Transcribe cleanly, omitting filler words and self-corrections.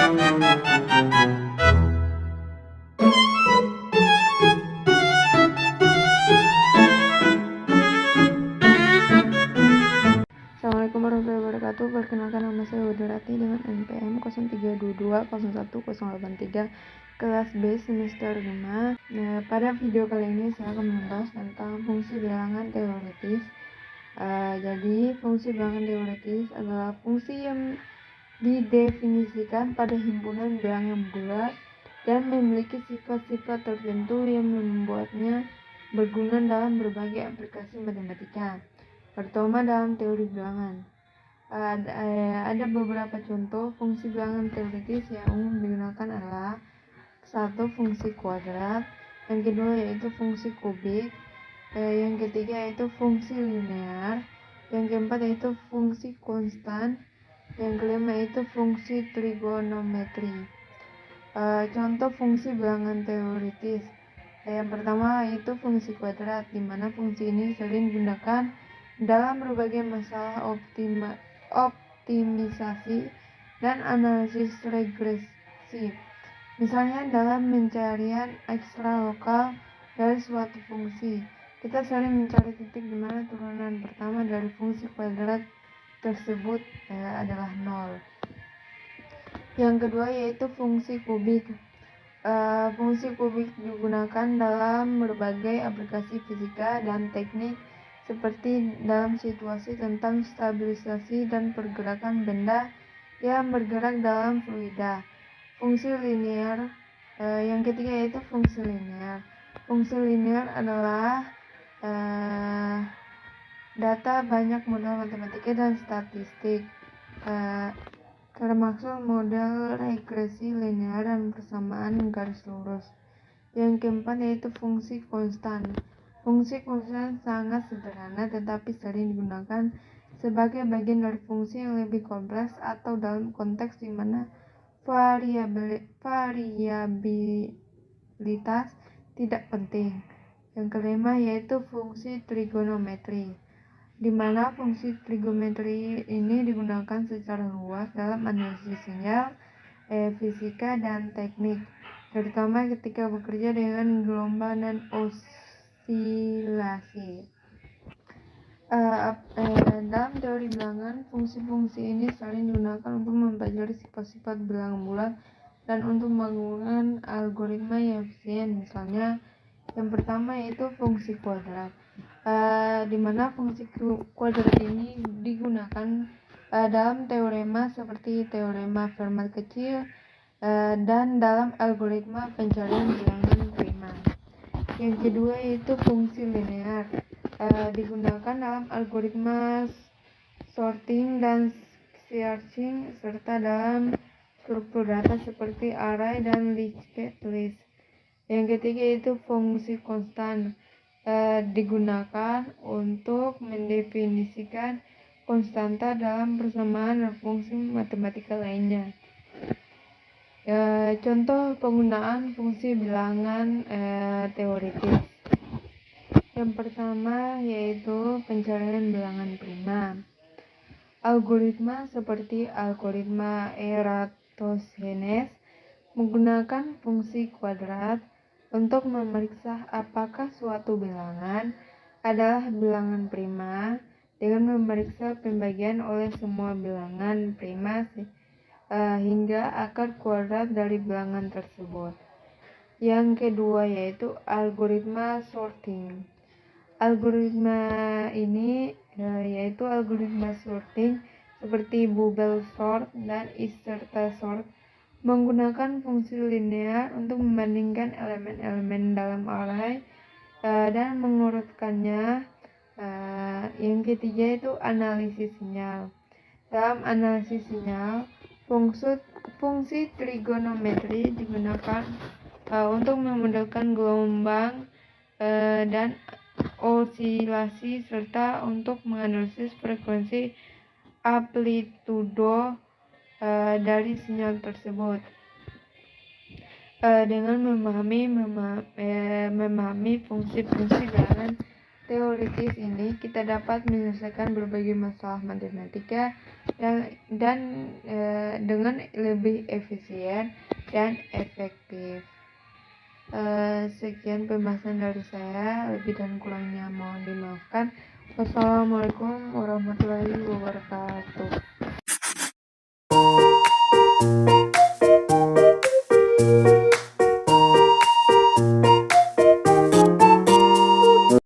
Assalamualaikum warahmatullahi wabarakatuh. Perkenalkan, nama saya Wadarati dengan NPM 03220183 kelas B semester 5. Pada video kali ini saya akan membahas tentang fungsi bilangan teoritis. Jadi fungsi bilangan teoritis adalah fungsi yang didefinisikan pada himpunan bilangan bulat dan memiliki sifat-sifat tertentu yang membuatnya berguna dalam berbagai aplikasi matematika, terutama dalam teori bilangan. Ada beberapa contoh fungsi bilangan teoritis yang umum digunakan adalah: 1. Fungsi kuadrat, yang kedua yaitu fungsi kubik, yang ketiga yaitu fungsi linear, yang keempat yaitu fungsi konstan, yang kelima yaitu fungsi trigonometri. Contoh fungsi bilangan teoritis. Yang pertama yaitu fungsi kuadrat, di mana fungsi ini sering digunakan dalam berbagai masalah optimisasi dan analisis regresi. Misalnya dalam pencarian ekstra lokal dari suatu fungsi, kita sering mencari titik di mana turunan pertama dari fungsi kuadrat tersebut adalah 0. Yang kedua yaitu fungsi kubik. Fungsi kubik digunakan dalam berbagai aplikasi fisika dan teknik, seperti dalam situasi tentang stabilisasi dan pergerakan benda yang bergerak dalam fluida. Fungsi linear, yang ketiga yaitu fungsi linear. Fungsi linear adalah data banyak model matematika dan statistik, termasuk model regresi linear dan persamaan garis lurus. Yang keempat yaitu fungsi konstan. Fungsi konstan sangat sederhana tetapi sering digunakan sebagai bagian dari fungsi yang lebih kompleks atau dalam konteks di mana variabilitas tidak penting. Yang kelima yaitu fungsi trigonometri, di mana fungsi trigonometri ini digunakan secara luas dalam analisis sinyal, fisika dan teknik, terutama ketika bekerja dengan gelombang dan osilasi. Dalam teori bilangan, fungsi-fungsi ini sering digunakan untuk mempelajari sifat-sifat bilangan bulat dan untuk menggunakan algoritma yang efisien. Misalnya, yang pertama yaitu fungsi kuadrat, di mana fungsi kuadrat ini digunakan dalam teorema seperti teorema Fermat kecil dan dalam algoritma pencarian bilangan prima. Yang kedua yaitu fungsi linear, digunakan dalam algoritma sorting dan searching serta dalam struktur data seperti array dan linked list. Yang ketiga yaitu fungsi konstan, digunakan untuk mendefinisikan konstanta dalam persamaan dan fungsi matematika lainnya. Contoh penggunaan fungsi bilangan teoritis. Yang pertama yaitu pencarian bilangan prima. Algoritma seperti algoritma Eratosthenes menggunakan fungsi kuadrat untuk memeriksa apakah suatu bilangan adalah bilangan prima dengan memeriksa pembagian oleh semua bilangan prima hingga akar kuadrat dari bilangan tersebut. Yang kedua yaitu algoritma sorting. Algoritma ini yaitu algoritma sorting seperti bubble sort dan inserta sort menggunakan fungsi linear untuk membandingkan elemen-elemen dalam array dan mengurutkannya. Yang ketiga itu analisis sinyal. Dalam analisis sinyal, fungsi trigonometri digunakan untuk memodelkan gelombang dan osilasi serta untuk menganalisis frekuensi amplitudo dari sinyal tersebut. Dengan memahami fungsi-fungsi bilangan teoritis ini kita dapat menyelesaikan berbagai masalah matematika dengan lebih efisien dan efektif. Sekian pembahasan dari saya, lebih dan kurangnya mohon dimaafkan. Wassalamualaikum warahmatullahi wabarakatuh.